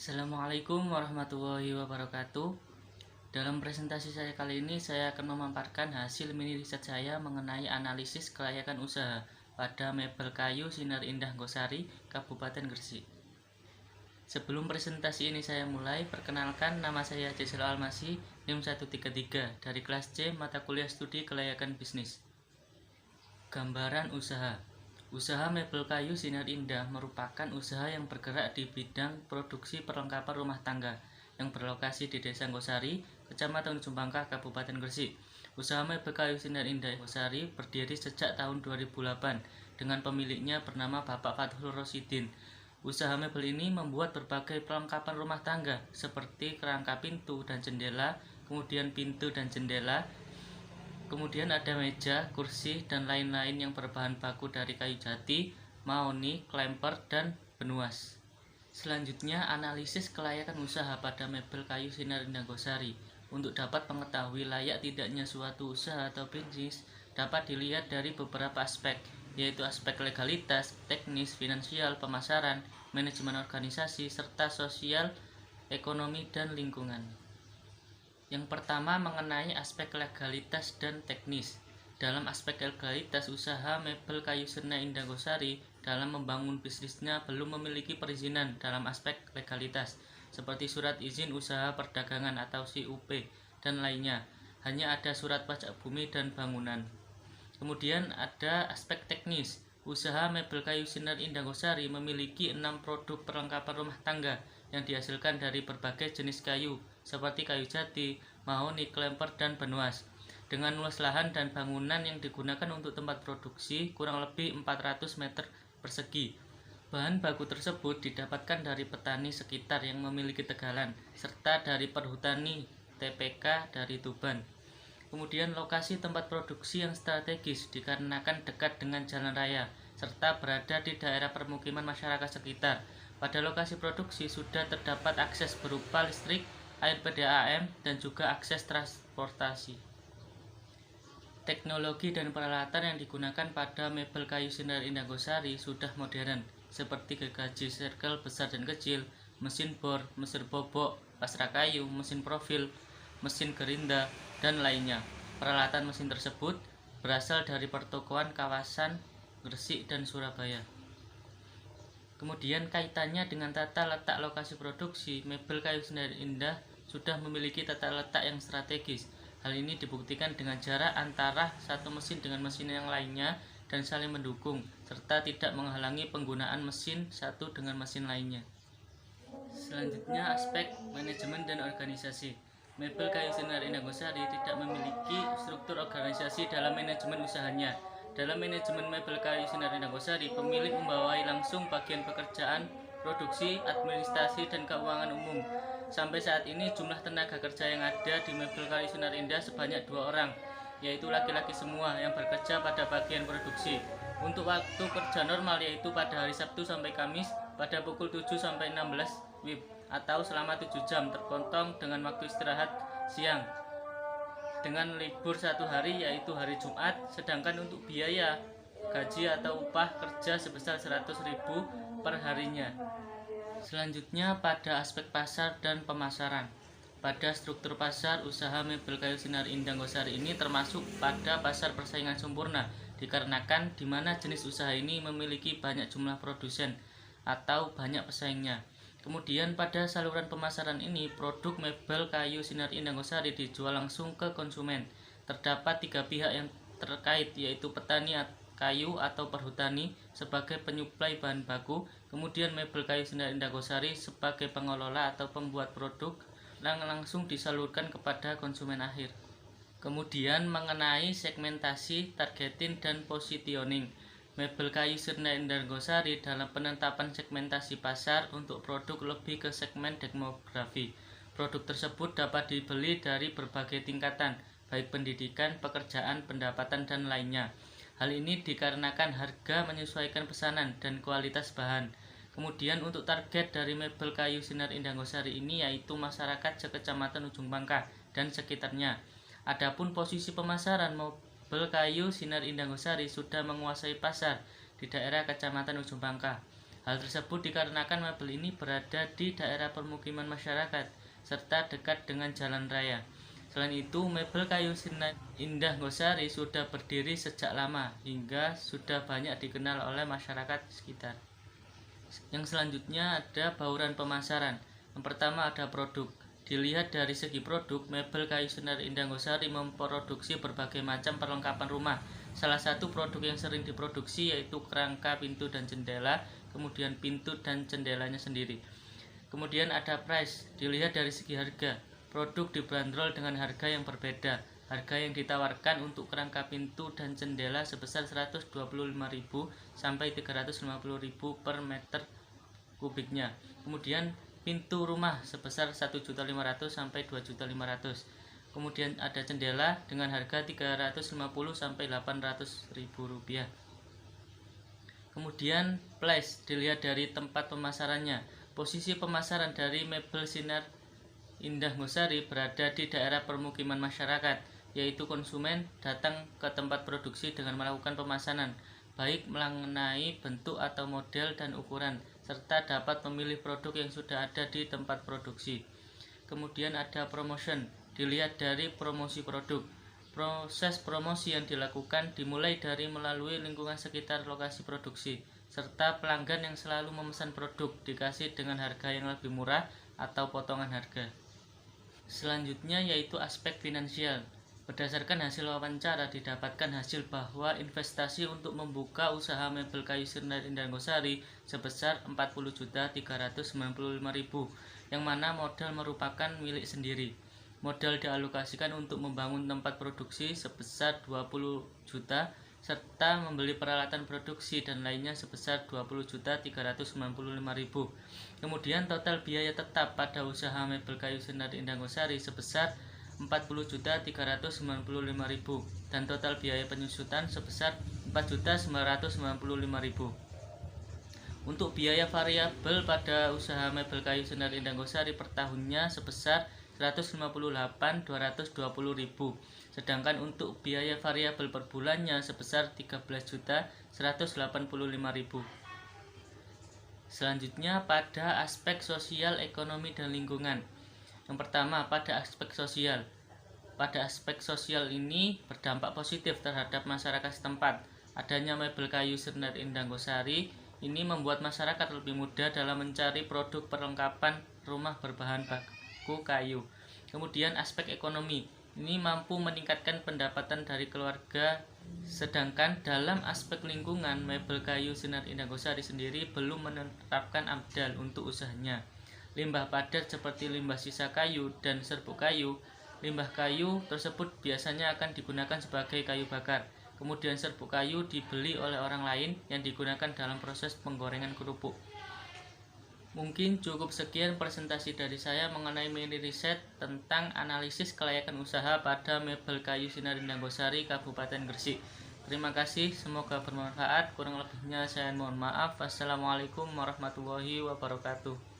Assalamualaikum warahmatullahi wabarakatuh. Dalam presentasi saya kali ini, saya akan memaparkan hasil mini riset saya mengenai analisis kelayakan usaha pada mebel kayu Sinar Indah Gosari, Kabupaten Gresik. Sebelum presentasi ini saya mulai, perkenalkan nama saya Cisel Almasi, NIM 133 dari kelas C mata kuliah studi kelayakan bisnis. Gambaran usaha. Usaha mebel kayu Sinar Indah merupakan usaha yang bergerak di bidang produksi perlengkapan rumah tangga yang berlokasi di Desa Gosari, Kecamatan Ujung Pangkah, Kabupaten Gresik. Usaha mebel kayu Sinar Indah Gosari berdiri sejak tahun 2008 dengan pemiliknya bernama Bapak Fathul Rosidin. Usaha mebel ini membuat berbagai perlengkapan rumah tangga seperti kerangka pintu dan jendela, kemudian pintu dan jendela, kemudian ada meja, kursi, dan lain-lain yang berbahan baku dari kayu jati, mahoni, klemper, dan benuas. Selanjutnya, analisis kelayakan usaha pada mebel kayu Sinar Indah Gosari. Untuk dapat mengetahui layak tidaknya suatu usaha atau bisnis, dapat dilihat dari beberapa aspek, yaitu aspek legalitas, teknis, finansial, pemasaran, manajemen organisasi, serta sosial, ekonomi, dan lingkungan. Yang pertama mengenai aspek legalitas dan teknis. Dalam aspek legalitas, usaha mebel kayu Sinar Indah Gosari dalam membangun bisnisnya belum memiliki perizinan dalam aspek legalitas, seperti surat izin usaha perdagangan atau SIUP dan lainnya. Hanya ada surat pajak bumi dan bangunan. Kemudian ada aspek teknis. Usaha mebel kayu Sinar Indah Gosari memiliki 6 produk perlengkapan rumah tangga yang dihasilkan dari berbagai jenis kayu seperti kayu jati, mahoni, klemper, dan benuas. Dengan luas lahan dan bangunan yang digunakan untuk tempat produksi kurang lebih 400 meter persegi. Bahan baku tersebut didapatkan dari petani sekitar yang memiliki tegalan, serta dari perhutani TPK dari Tuban. Kemudian lokasi tempat produksi yang strategis dikarenakan dekat dengan jalan raya, serta berada di daerah permukiman masyarakat sekitar. Pada lokasi produksi sudah terdapat akses berupa listrik, air PDAM, dan juga akses transportasi. Teknologi dan peralatan yang digunakan pada mebel kayu Sinar Indah Gosari sudah modern, seperti gergaji circle besar dan kecil, mesin bor, mesin bobok, pasrah kayu, mesin profil, mesin gerinda, dan lainnya. Peralatan mesin tersebut berasal dari pertokoan kawasan Gresik dan Surabaya. Kemudian kaitannya dengan tata letak lokasi produksi, mebel kayu Sinar Indah sudah memiliki tata letak yang strategis. Hal ini dibuktikan dengan jarak antara satu mesin dengan mesin yang lainnya dan saling mendukung, serta tidak menghalangi penggunaan mesin satu dengan mesin lainnya. Selanjutnya aspek manajemen dan organisasi. Mebel kayu Sinar Indah Gosari tidak memiliki struktur organisasi dalam manajemen usahanya. Dalam manajemen mebel kayu Sinar Indah Gosari, pemilik membawai langsung bagian pekerjaan, produksi, administrasi, dan keuangan umum. Sampai saat ini jumlah tenaga kerja yang ada di mebel kayu Sinar Indah sebanyak 2 orang, yaitu laki-laki semua yang bekerja pada bagian produksi. Untuk waktu kerja normal yaitu pada hari Sabtu sampai Kamis pada pukul 7 sampai 16 WIB atau selama 7 jam terpotong dengan waktu istirahat siang dengan libur 1 hari yaitu hari Jumat. Sedangkan untuk biaya gaji atau upah kerja sebesar 100.000 per harinya. Selanjutnya pada aspek pasar dan pemasaran. Pada struktur pasar, usaha mebel kayu Sinar Indah Gosari ini termasuk pada pasar persaingan sempurna, dikarenakan di mana jenis usaha ini memiliki banyak jumlah produsen atau banyak pesaingnya. Kemudian pada saluran pemasaran ini, produk mebel kayu Sinar Indah Gosari dijual langsung ke konsumen. Terdapat 3 pihak yang terkait, yaitu petani kayu atau perhutani sebagai penyuplai bahan baku, kemudian mebel kayu Sinar Indah Gosari sebagai pengelola atau pembuat produk yang langsung disalurkan kepada konsumen akhir. Kemudian mengenai segmentasi, targeting, dan positioning. Mebel kayu Sirna Indargosari dalam penetapan segmentasi pasar untuk produk lebih ke segmen demografi. Produk tersebut dapat dibeli dari berbagai tingkatan, baik pendidikan, pekerjaan, pendapatan, dan lainnya. Hal ini dikarenakan harga menyesuaikan pesanan dan kualitas bahan. Kemudian untuk target dari mebel kayu Sinar Indargosari ini yaitu masyarakat sekecamatan Ujung Pangkah dan sekitarnya. Adapun posisi pemasaran mebel kayu Sinar Indargosari sudah menguasai pasar di daerah Kecamatan Ujung Pangkah. Hal tersebut dikarenakan mebel ini berada di daerah permukiman masyarakat serta dekat dengan jalan raya. Selain itu, mebel kayu Sinar Indargosari sudah berdiri sejak lama hingga sudah banyak dikenal oleh masyarakat sekitar. Yang selanjutnya ada bauran pemasaran. Yang pertama ada produk. Dilihat dari segi produk, mebel kayu Sinar Indargosari memproduksi berbagai macam perlengkapan rumah. Salah satu produk yang sering diproduksi yaitu kerangka pintu dan jendela, kemudian pintu dan jendelanya sendiri. Kemudian ada price. Dilihat dari segi harga, produk dibanderol dengan harga yang berbeda. Harga yang ditawarkan untuk kerangka pintu dan jendela sebesar 125.000 sampai 350.000 per meter kubiknya. Kemudian pintu rumah sebesar 1.500.000 sampai 2.500.000. Kemudian ada jendela dengan harga 350 sampai 800.000 rupiah. Kemudian place dilihat dari tempat pemasarannya. Posisi pemasaran dari mebel Sinar Indargosari berada di daerah permukiman masyarakat, yaitu konsumen datang ke tempat produksi dengan melakukan pemesanan, baik mengenai bentuk atau model dan ukuran, serta dapat memilih produk yang sudah ada di tempat produksi. Kemudian ada promotion, dilihat dari promosi produk. Proses promosi yang dilakukan dimulai dari melalui lingkungan sekitar lokasi produksi, serta pelanggan yang selalu memesan produk dikasih dengan harga yang lebih murah atau potongan harga. Selanjutnya yaitu aspek finansial. Berdasarkan hasil wawancara didapatkan hasil bahwa investasi untuk membuka usaha mebel kayu Sinar Indargosari sebesar 40.395.000, yang mana modal merupakan milik sendiri. Modal dialokasikan untuk membangun tempat produksi sebesar 20 juta serta membeli peralatan produksi dan lainnya sebesar 20.395.000. Kemudian total biaya tetap pada usaha mebel kayu Sinar Indargosari sebesar 40.395.000 dan total biaya penyusutan sebesar 4.995.000. Untuk biaya variabel pada usaha mebel kayu Sinar Indargosari per tahunnya sebesar 158.220.000, sedangkan untuk biaya variabel per bulannya sebesar 13.185.000. Selanjutnya pada aspek sosial, ekonomi, dan lingkungan. Yang pertama pada aspek sosial. Pada aspek sosial ini berdampak positif terhadap masyarakat setempat. Adanya mebel kayu Sinar Indargosari ini membuat masyarakat lebih mudah dalam mencari produk perlengkapan rumah berbahan baku kayu. Kemudian aspek ekonomi ini mampu meningkatkan pendapatan dari keluarga. Sedangkan dalam aspek lingkungan, mebel kayu Sinar Indargosari sendiri belum menerapkan AMDAL untuk usahanya. Limbah padat seperti limbah sisa kayu dan serbuk kayu. Limbah kayu tersebut biasanya akan digunakan sebagai kayu bakar. Kemudian serbuk kayu dibeli oleh orang lain yang digunakan dalam proses penggorengan kerupuk. Mungkin cukup sekian presentasi dari saya mengenai mini riset tentang analisis kelayakan usaha pada mebel kayu Sinar Indargosari Kabupaten Gresik. Terima kasih, semoga bermanfaat. Kurang lebihnya saya mohon maaf. Wassalamualaikum warahmatullahi wabarakatuh.